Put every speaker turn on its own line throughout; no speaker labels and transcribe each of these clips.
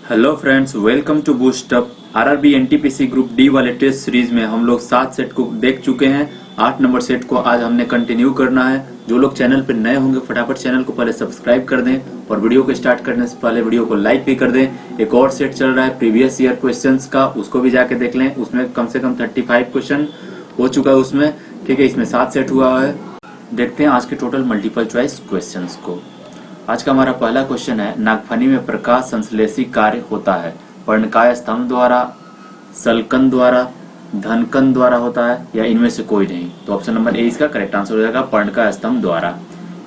Hello friends, welcome to boost up. RRB NTPC group D वाले test series में हम लोग 7 सेट को देख चुके हैं। 8 नंबर सेट को आज हमने कंटिन्यू करना है। जो लोग चैनल पर नए होंगे फटाफट चैनल को पहले सब्सक्राइब कर दें और वीडियो को स्टार्ट करने से पहले वीडियो को लाइक भी कर दें। एक और सेट चल रहा है प्रीवियस ईयर क्वेश्चंस का, उसको भी जाके देख लें। उसमें कम से कम 35 क्वेश्चन हो चुका है उसमें, ठीक है। इसमें 7 सेट हुआ है। देखते हैं आज के टोटल मल्टीपल चॉइस क्वेश्चन को। आज का हमारा पहला क्वेश्चन है, नागफनी में प्रकाश संश्लेषी कार्य होता है। पर्णकाय स्तंभ द्वारा, सलकन द्वारा, धनकन द्वारा होता है या इनमें से कोई नहीं। तो ऑप्शन नंबर ए इसका करेक्ट आंसर हो जाएगा, पर्णकाय स्तंभ द्वारा।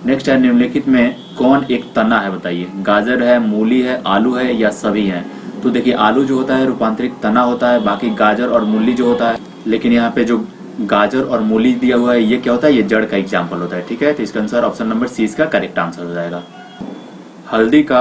नेक्स्ट है, निम्नलिखित में कौन एक तना है बताइए। गाजर है, मूली है, आलू है या सभी है। तो देखिए आलू जो होता है रूपांतरित तना होता है, बाकी गाजर और मूली जो होता है, लेकिन यहाँ पे जो गाजर और मूली दिया हुआ है ये क्या होता है, ये जड़ का एग्जाम्पल होता है, ठीक है। तो इसका आंसर ऑप्शन नंबर सी इसका करेक्ट आंसर हो जाएगा। हल्दी का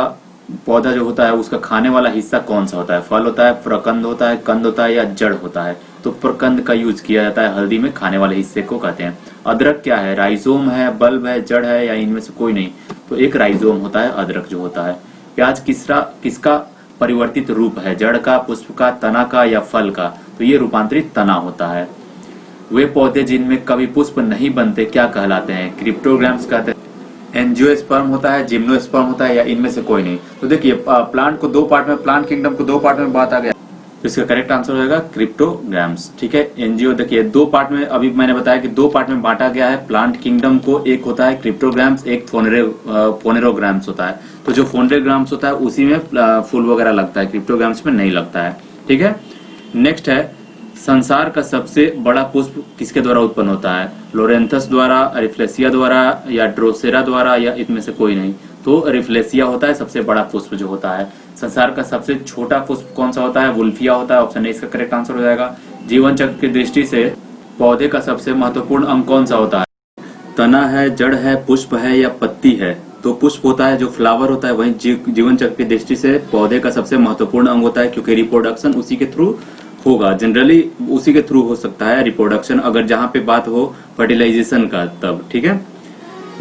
पौधा जो होता है उसका खाने वाला हिस्सा कौन सा होता है। फल होता है, प्रकंद होता है, कंद होता है या जड़ होता है। तो प्रकंद का यूज किया जाता है हल्दी में, खाने वाले हिस्से को कहते हैं। अदरक क्या है, राइजोम है, बल्ब है, जड़ है या इनमें से कोई नहीं। तो एक राइजोम होता है अदरक जो होता है। प्याज किसका परिवर्तित रूप है, जड़ का, पुष्प का, तना का या फल का। तो ये रूपांतरित तना होता है। वे पौधे जिनमें कभी पुष्प नहीं बनते क्या कहलाते हैं। क्रिप्टोग्राम्स कहते हैं। एंजियोस्पर्म होता है, जिम्नोस्पर्म होता है या इनमें से कोई नहीं। तो देखिए प्लांट को दो पार्ट में, प्लांट किंगडम को दो पार्ट में बांटा गया, तो इसका करेक्ट आंसर हो जाएगा क्रिप्टोग्राम्स, ठीक है। एनजीओ देखिए दो पार्ट में, अभी मैंने बताया कि दो पार्ट में बांटा गया है प्लांट किंगडम को। एक होता है क्रिप्टोग्राम्स, एक फोनेरोग्राम्स होता है। तो जो फोनेरोग्राम्स होता है उसी में फूल वगैरह लगता है, क्रिप्टोग्राम्स में नहीं लगता है, ठीक है। नेक्स्ट है, संसार का सबसे बड़ा पुष्प किसके द्वारा उत्पन्न होता है। लोरेंथस द्वारा, रिफ्लेसिया द्वारा या ड्रोसेरा द्वारा या इनमें से कोई नहीं। तो रिफ्लेसिया होता है सबसे बड़ा पुष्प जो होता है। संसार का सबसे छोटा पुष्प कौन सा होता है, वुल्फिया होता है। ऑप्शन ए इसका करेक्ट आंसर हो जाएगा। जीवन चक्र की दृष्टि से पौधे का सबसे महत्वपूर्ण अंग कौन सा होता है। तना है, जड़ है, पुष्प है या पत्ती है। तो पुष्प होता है जो फ्लावर होता है, वहीं जीवन चक्र की दृष्टि से पौधे का सबसे महत्वपूर्ण अंग होता है, क्योंकि रिप्रोडक्शन उसी के थ्रू होगा। जनरली उसी के थ्रू हो सकता है रिप्रोडक्शन, अगर जहां पे बात हो फर्टिलाइजेशन का तब, ठीक है।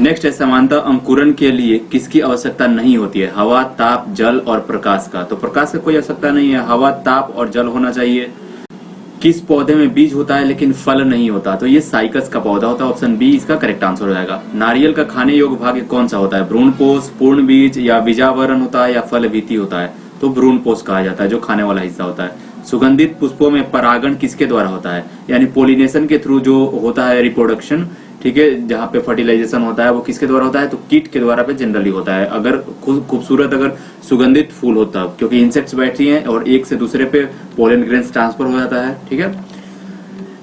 नेक्स्ट है, समानता अंकुरण के लिए किसकी आवश्यकता नहीं होती है। हवा, ताप, जल और प्रकाश का। तो प्रकाश का कोई आवश्यकता नहीं है, हवा, ताप और जल होना चाहिए। किस पौधे में बीज होता है लेकिन फल नहीं होता। तो ये साइकस का पौधा होता है। ऑप्शन बी इसका करेक्ट आंसर हो जाएगा। नारियल का खाने योग्य भाग कौन सा होता है। भ्रूणपोष, पूर्ण बीज या बीजावरण होता है या फल भीति होता है। तो भ्रूणपोष कहा जाता है जो खाने वाला हिस्सा होता है। सुगंधित पुष्पों में परागण किसके द्वारा होता है, यानी पोलिनेशन के थ्रू जो होता है रिप्रोडक्शन, ठीक है, जहाँ पे फर्टिलाइजेशन होता है वो किसके द्वारा होता है। तो कीट के द्वारा पे जनरली होता है। अगर खूबसूरत अगर सुगंधित फूल होता है, क्योंकि इंसेक्ट्स बैठती हैं और एक से दूसरे पे पोलन ग्रेन्स ट्रांसफर हो जाता है, ठीक है।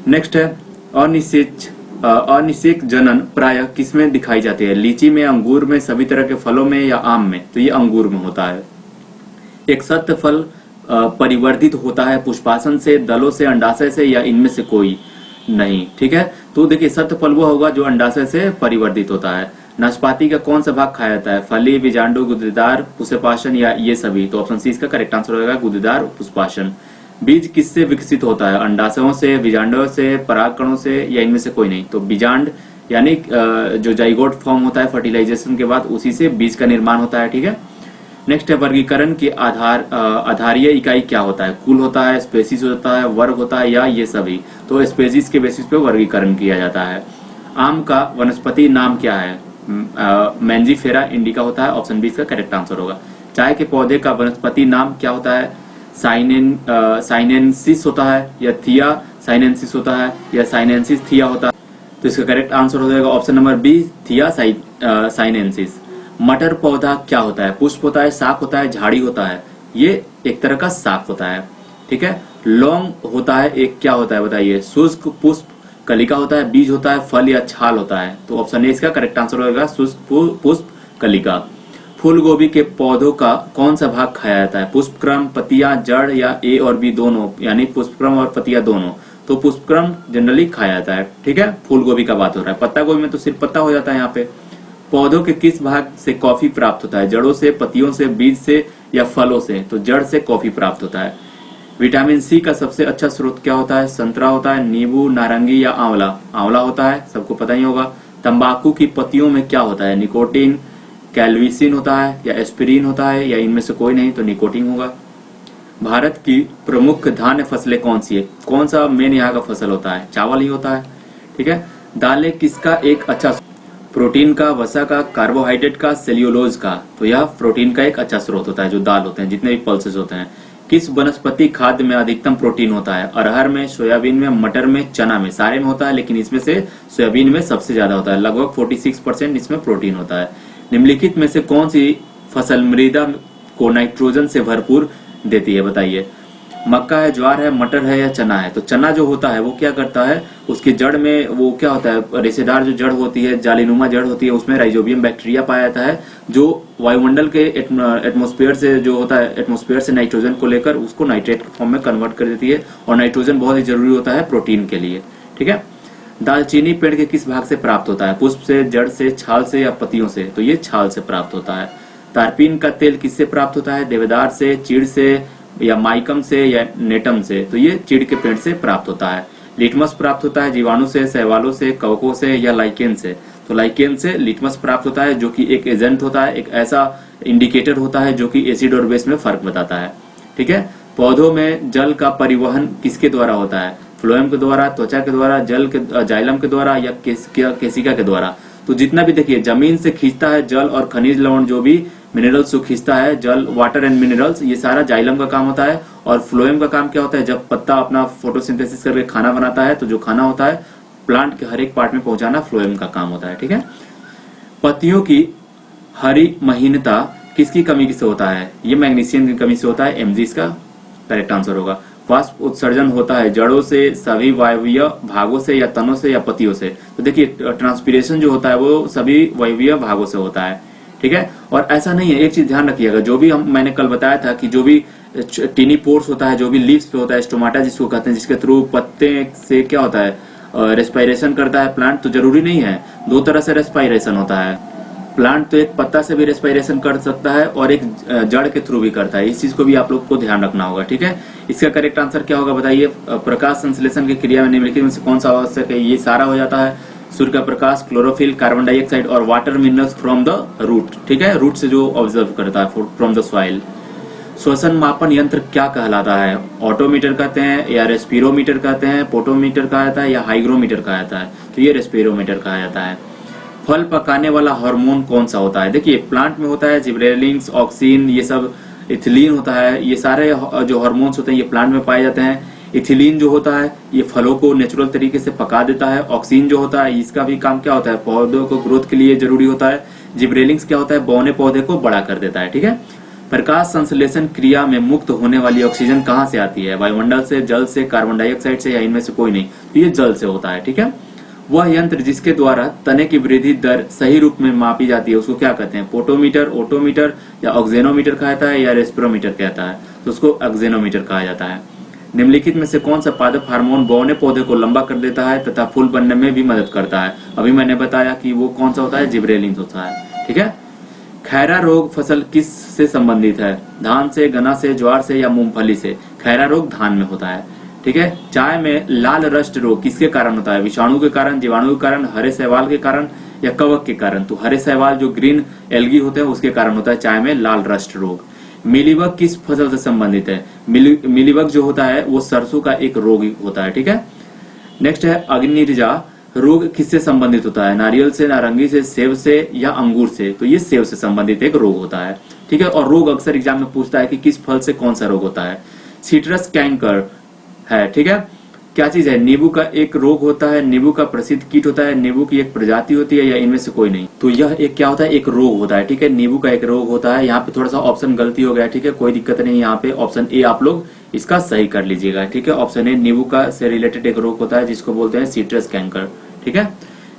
नेक्स्ट है, अनिषेक जनन प्रायः किसमें दिखाई जाती है। लीची में, अंगूर में, सभी तरह के फलों में या आम में। तो ये अंगूर में होता है। एक सत्य फल परिवर्धित होता है पुष्पासन से, दलों से, अंडाशय से या इनमें से कोई नहीं, ठीक है। तो देखिए सत्य फल वो होगा जो अंडाशय से परिवर्धित होता है। नाशपाती का कौन सा भाग खाया जाता है। फली, बीजांडु, गुदेदार, पुष्पासन या ये सभी। तो ऑप्शन सी इसका करेक्ट आंसर होगा, गुदेदार, पुष्पासन। बीज किससे विकसित होता है। अंडाशयों से, बीजांडों से, परागकणों से या इनमें से कोई नहीं। तो बीजांड यानी जो जाइगोट फॉर्म होता है फर्टिलाइजेशन के बाद, उसी से बीज का निर्माण होता है, ठीक है। नेक्स्ट है, वर्गीकरण के आधारीय इकाई क्या होता है। कुल होता है, स्पेसीज होता है, वर्ग होता है या ये सभी। तो स्पेसीज के बेसिस पे वर्गीकरण किया जाता है। आम का वनस्पति नाम क्या है। मैंजीफेरा इंडिका होता है। ऑप्शन बी इसका करेक्ट आंसर होगा। चाय के पौधे का वनस्पति नाम क्या होता है। साइनेंसिस होता है या थिया साइनेंसिस होता है या साइनेंसिस थिया होता है। तो इसका करेक्ट आंसर हो जाएगा ऑप्शन नंबर बी, थिया साइनेंसिस। मटर पौधा क्या होता है। पुष्प होता है, शाख होता है, झाड़ी होता है। ये एक तरह का शाख होता है, ठीक है। लौंग होता है, एक क्या होता है बताइए। शुष्क पुष्प कलिका होता है, बीज होता है, फल या छाल होता है। तो ऑप्शन ए इसका करेक्ट आंसर होगा, शुष्क पुष्प कलिका। फूल गोभी के पौधों का कौन सा भाग खाया जाता है। पुष्पक्रम, पतिया, जड़ या ए और बी दोनों, यानी पुष्पक्रम और पतिया दोनों। तो पुष्पक्रम जनरली खाया जाता है, ठीक है। फूल गोभी का बात हो रहा है। पत्ता गोभी में तो सिर्फ पत्ता हो जाता है यहाँ पे। पौधों के किस भाग से कॉफी प्राप्त होता है। जड़ों से, पत्तियों से, बीज से या फलों से। तो जड़ से कॉफी प्राप्त होता है। विटामिन सी का सबसे अच्छा स्रोत क्या होता है। संतरा होता है, नींबू, नारंगी या आंवला। आंवला होता है, सबको पता ही होगा। तंबाकू की पत्तियों में क्या होता है। निकोटीन, कैल्विसिन होता है या एस्पिरिन होता है या इनमें से कोई नहीं। तो निकोटीन होगा। भारत की प्रमुख धान्य फसलें कौन सी है? कौन सा मेन यहाँ का फसल होता है? चावल ही होता है। ठीक है। दालें किसका एक अच्छा, प्रोटीन का, वसा का, कार्बोहाइड्रेट का, सेल्यूलोज का। तो यह प्रोटीन का एक अच्छा स्रोत होता है जो दाल होते हैं, जितने भी पल्सेस होते हैं। किस वनस्पति खाद्य में अधिकतम प्रोटीन होता है? अरहर में, सोयाबीन में, मटर में, चना में। सारे में होता है, लेकिन इसमें से सोयाबीन में सबसे ज्यादा होता है, लगभग 46% इसमें प्रोटीन होता है। निम्नलिखित में से कौन सी फसल मृदा को नाइट्रोजन से भरपूर देती है? बताइए। मक्का है, ज्वार है, मटर है या चना है? तो चना जो होता है वो क्या करता है, उसकी जड़ में वो क्या होता है, रेशेदार जो जड़ होती है, जालीनुमा जड़ होती है, उसमें राइजोबियम बैक्टीरिया पाया जाता है, जो वायुमंडल के एटमॉस्फेयर से जो होता है, एटमॉस्फेयर से नाइट्रोजन को लेकर उसको नाइट्रेट के फॉर्म में कन्वर्ट कर देती है। और नाइट्रोजन बहुत ही जरूरी होता है प्रोटीन के लिए। ठीक है। दालचीनी पेड़ के किस भाग से प्राप्त होता है? पुष्प से, जड़ से, छाल से या पत्तियों से? तो ये छाल से प्राप्त होता है। तारपीन का तेल किससे प्राप्त होता है? देवदार से, चीड़ से या माइकम से या नेटम से? तो ये चीड़ के पेड़ से प्राप्त होता है। लिटमस प्राप्त होता है जीवाणु से, शैवालों से, कवकों से या लाइकेन से? तो लाइकेन से लिटमस प्राप्त होता है, जो कि एक एजेंट होता है, एक ऐसा इंडिकेटर होता है जो कि एसिड और बेस में फर्क बताता है। ठीक है। पौधों में जल का परिवहन किसके द्वारा होता है? फ्लोएम के द्वारा, त्वचा के द्वारा, जल के जाइलम के द्वारा या केसिका के द्वारा? तो जितना भी देखिए जमीन से खींचता है जल और खनिज लवण, जो भी मिनरल्स को खींचता है, जल, वाटर एंड मिनरल्स, ये सारा जाइलम का काम होता है। और फ्लोएम का काम क्या होता है? जब पत्ता अपना फोटोसिंथेसिस करके खाना बनाता है, तो जो खाना होता है प्लांट के हर एक पार्ट में पहुंचाना फ्लोएम का काम होता है। ठीक है। पत्तियों की हरी महीनता किसकी कमी से होता है? ये मैग्नीशियम की कमी से होता है। एमजी इसका करेक्ट आंसर होगा। वाष्प उत्सर्जन होता है जड़ों से, सभी वायवीय भागों से या तनों से या पत्तियों से? तो देखिए ट्रांसपीरेशन जो होता है वो सभी वायवीय भागों से होता है। ठीक है। और ऐसा नहीं है, एक चीज ध्यान रखिएगा, जो भी मैंने कल बताया था कि जो भी टीनी पोर्स होता है, जो भी लीव्स पे होता है, स्टोमाटा जिसको कहते हैं, जिसके थ्रू पत्ते से क्या होता है, रेस्पायरेशन करता है प्लांट। तो जरूरी नहीं है, दो तरह से रेस्पायरेशन होता है। प्लांट तो एक पत्ता से भी रेस्पायरेशन कर सकता है और एक जड़ के थ्रू भी करता है। इस चीज को भी आप लोग को ध्यान रखना होगा। ठीक है। इसका करेक्ट आंसर क्या होगा बताइए? प्रकाश संश्लेषण की क्रिया में निम्नलिखित में से कौन सा आवश्यक है? ये सारा हो जाता है। सूर्य का प्रकाश, क्लोरोफिल, कार्बन डाइऑक्साइड और water minerals from the root. ठीक है। रूट से जो ऑब्जर्व करता है फ्रॉम द सॉइल। श्वसन मापन यंत्र क्या कहलाता है? ऑटोमीटर कहते हैं या रेस्पिरोमीटर कहते हैं, पोटोमीटर कहा जाता है या हाइग्रोमीटर कहा जाता है? तो ये रेस्पिरोमीटर कहा जाता है। फल पकाने वाला हार्मोन कौन सा होता है? देखिए प्लांट में होता है जिब्रेलिन्स, ऑक्सीन, ये सब, इथिलीन होता है। ये सारे जो हार्मोन्स होते हैं ये प्लांट में पाए जाते हैं। इथिलीन जो होता है ये फलों को नेचुरल तरीके से पका देता है। ऑक्सीन जो होता है इसका भी काम क्या होता है? पौधों को ग्रोथ के लिए जरूरी होता है। जिब्रेलिन्स क्या होता है? बौने पौधे को बड़ा कर देता है। ठीक है। प्रकाश संश्लेषण क्रिया में मुक्त होने वाली ऑक्सीजन कहाँ से आती है? वायुमंडल से, जल से, कार्बन डाइऑक्साइड से या इनमें से कोई नहीं? तो ये जल से होता है। ठीक है। वह यंत्र जिसके द्वारा तने की वृद्धि दर सही रूप में मापी जाती है उसको क्या कहते हैं? पोटोमीटर, ओटोमीटर या ऑक्जेनोमीटर कहता है या रेस्पिरोमीटर कहता है? तो उसको ऑक्जेनोमीटर कहा जाता है। निम्नलिखित में से कौन सा पादप हार्मोन बौने पौधे को लंबा कर देता है तथा फूल बनने में भी मदद करता है? अभी मैंने बताया कि वो कौन सा होता है? जिब्रेलिन्स होता है। ठीक है। खैरा रोग फसल किस से संबंधित है? धान से, गन्ना से, ज्वार से या मूंगफली से? खैरा रोग धान में होता है। ठीक है। चाय में लाल रस्ट रोग किसके कारण होता है? विषाणु के कारण, जीवाणु के कारण, हरे शैवाल के कारण या कवक के कारण? तो हरे शैवाल जो ग्रीन एल्गी होते हैं उसके कारण होता है चाय में लाल रस्ट रोग। मिलीबग किस फसल से संबंधित है? मिलीबग जो होता है वो सरसों का एक रोग होता है। ठीक है। नेक्स्ट है अग्निरजा रोग किससे संबंधित होता है? नारियल से, नारंगी से, सेब से या अंगूर से? तो ये सेब से संबंधित एक रोग होता है। ठीक है। और रोग अक्सर एग्जाम में पूछता है कि किस फल से कौन सा रोग होता है? सिट्रस कैंकर है। ठीक है। क्या चीज है? नींबू का एक रोग होता है, नींबू का प्रसिद्ध कीट होता है, नींबू की एक प्रजाति होती है या इनमें से कोई नहीं? तो यह एक क्या होता है? एक रोग होता है। ठीक है। नींबू का एक रोग होता है। यहाँ पे थोड़ा सा ऑप्शन गलती हो गया। ठीक है। कोई दिक्कत नहीं, यहाँ पे ऑप्शन ए आप लोग इसका सही कर लीजिएगा। ठीक है। ऑप्शन ए नींबू का से रिलेटेड एक रोग होता है जिसको बोलते हैं सिट्रस कैंकर। ठीक है।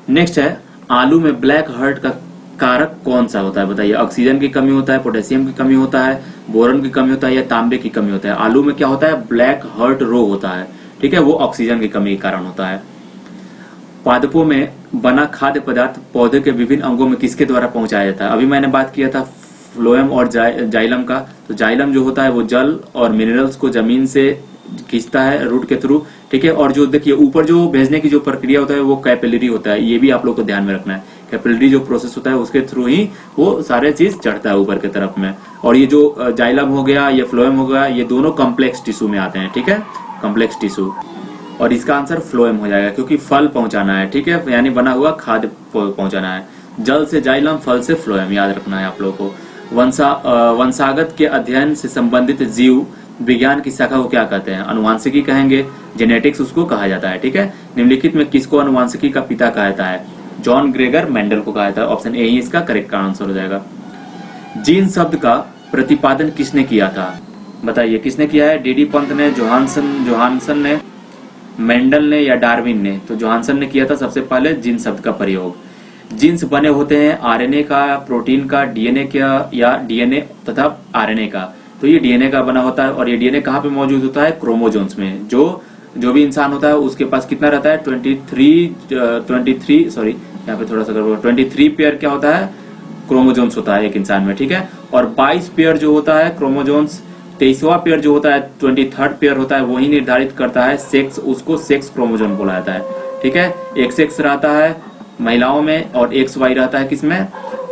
नेक्स्ट है आलू में ब्लैक हर्ट का कारक कौन सा होता है? बताइए। ऑक्सीजन की कमी होता है, पोटेशियम की कमी होता है, बोरन की कमी होता है या तांबे की कमी होता है? आलू में क्या होता है? ब्लैक हर्ट रोग होता है। ठीक है। वो ऑक्सीजन की कमी के कारण होता है। पादपों में बना खाद्य पदार्थ पौधे के विभिन्न अंगों में किसके द्वारा पहुंचाया जाता है? अभी मैंने बात किया था फ्लोएम और जाइलम का। तो जाइलम जो होता है वो जल और मिनरल्स को जमीन से खींचता है रूट के थ्रू। ठीक है। और जो देखिए ऊपर जो भेजने की जो प्रक्रिया होता है वो कैपिलरी होता है। ये भी आप लोग को ध्यान में रखना है। कैपिलरी जो प्रोसेस होता है उसके थ्रू ही वो सारे चीज चढ़ता है ऊपर की तरफ में। और ये जो जाइलम हो गया, ये फ्लोएम हो गया, ये दोनों कॉम्प्लेक्स टिश्यू में आते हैं, ठीक है, कॉम्प्लेक्स टिश्यू। और इसका आंसर फ्लोएम हो जाएगा क्योंकि फल पहुंचाना है, ठीक है, यानी बना हुआ खाद्य पहुंचाना है। जल से जाइलम, फल से फ्लोएम, याद रखना है आप लोगों को। वंशागत के अध्ययन से संबंधित जीव विज्ञान की शाखा को क्या कहते हैं? अनुवांशिकी कहेंगे, जेनेटिक्स उसको कहा जाता है, ठीक है। निम्नलिखित में किसको अनुवांशिकी का पिता कहा जाता है? जॉन ग्रेगर मेंडल को कहा जाता है। ऑप्शन ए ही इसका करेक्ट आंसर हो जाएगा। जीन शब्द का प्रतिपादन किसने किया था? बताइए किसने किया है? डीडी पंत ने, जोहानसन ने, मेंडल ने या डार्विन ने? तो जोहानसन ने किया था सबसे पहले जीन शब्द का प्रयोग। जीन्स बने होते हैं आरएनए का, प्रोटीन का, डीएनए का या डीएनए तथा आरएनए का। तो ये डीएनए का बना होता है और ये डीएनए कहाँ पे मौजूद होता है? क्रोमोजोम्स में। जो भी इंसान होता है उसके पास कितना रहता है? 23 पेयर क्या होता है? क्रोमोजोम्स होता है एक इंसान में, ठीक है। और 22 पेयर जो होता है क्रोमोजोम्स, 23वां पेयर जो होता है 23rd पेयर होता है, वही निर्धारित करता है सेक्स, उसको सेक्स क्रोमोजोम बोला जाता है, ठीक है। एक सेक्स रहता है महिलाओं में और एक्स वाई रहता है किसमें?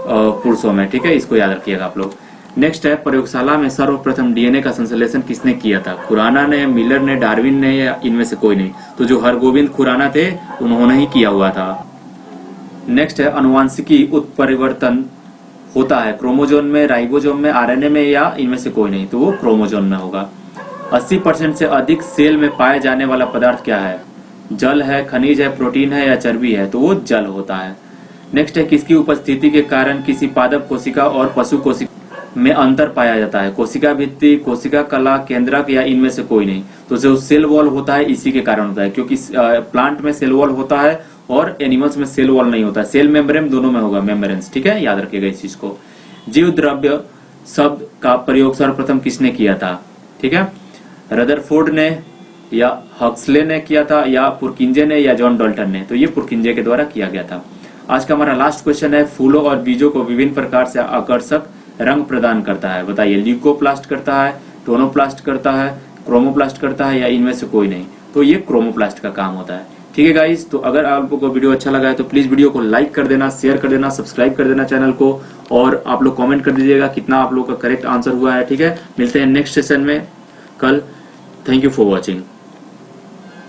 पुरुषों में, ठीक है, इसको याद रखिएगा आप लोग। नेक्स्ट है, प्रयोगशाला में सर्वप्रथम डीएनए का संश्लेषण किसने किया था? खुराना ने, मिलर ने, डार्विन ने या इनमें से कोई नहीं? तो जो हरगोविंद खुराना थे उन्होंने ही किया हुआ था। नेक्स्ट है, अनुवांशिकी उत्परिवर्तन होता है क्रोमोजोम में, राइबोसोम में, आरएनए में या इनमें से कोई नहीं? तो वो क्रोमोजोम में होगा। 80% से अधिक सेल में पाए जाने वाला पदार्थ क्या है? जल है, खनिज है, प्रोटीन है या चर्बी है? तो वो जल होता है। नेक्स्ट है, किसकी उपस्थिति के कारण किसी पादप कोशिका और पशु कोशिका में अंतर पाया जाता है? कोशिका भित्ति, कोशिका कला, केंद्रक या इनमें से कोई नहीं? तो जो सेल वॉल होता है इसी के कारण होता है, क्योंकि प्लांट में सेल वॉल होता है और एनिमल्स में सेल वॉल नहीं होता है। सेल मेम्ब्रेन दोनों में होगा, मेम्ब्रेन्स, ठीक है, याद रखिएगा इस चीज को। जीव द्रव्य शब्द का प्रयोग सर्वप्रथम किसने किया था? ठीक है, रदरफोर्ड ने या हक्सले ने किया था या पुरकिंजे ने या जॉन डाल्टन ने? तो ये पुरकिंजे के द्वारा किया गया था। आज का हमारा लास्ट क्वेश्चन है, फूलों और बीजों को विभिन्न प्रकार से आकर्षक रंग प्रदान करता है? बताइए, ल्यूकोप्लास्ट करता है, टोनोप्लास्ट करता है, क्रोमोप्लास्ट करता है या इनमें से कोई नहीं? तो ये क्रोमोप्लास्ट का काम होता है, ठीक है गाइस। तो अगर आप लोगों को वीडियो अच्छा लगा है तो प्लीज वीडियो को लाइक कर देना, शेयर कर देना, सब्सक्राइब कर देना चैनल को, और आप लोग कमेंट कर दीजिएगा कितना आप लोग का करेक्ट आंसर हुआ है, ठीक है। मिलते हैं नेक्स्ट सेशन में कल। Thank you for watching.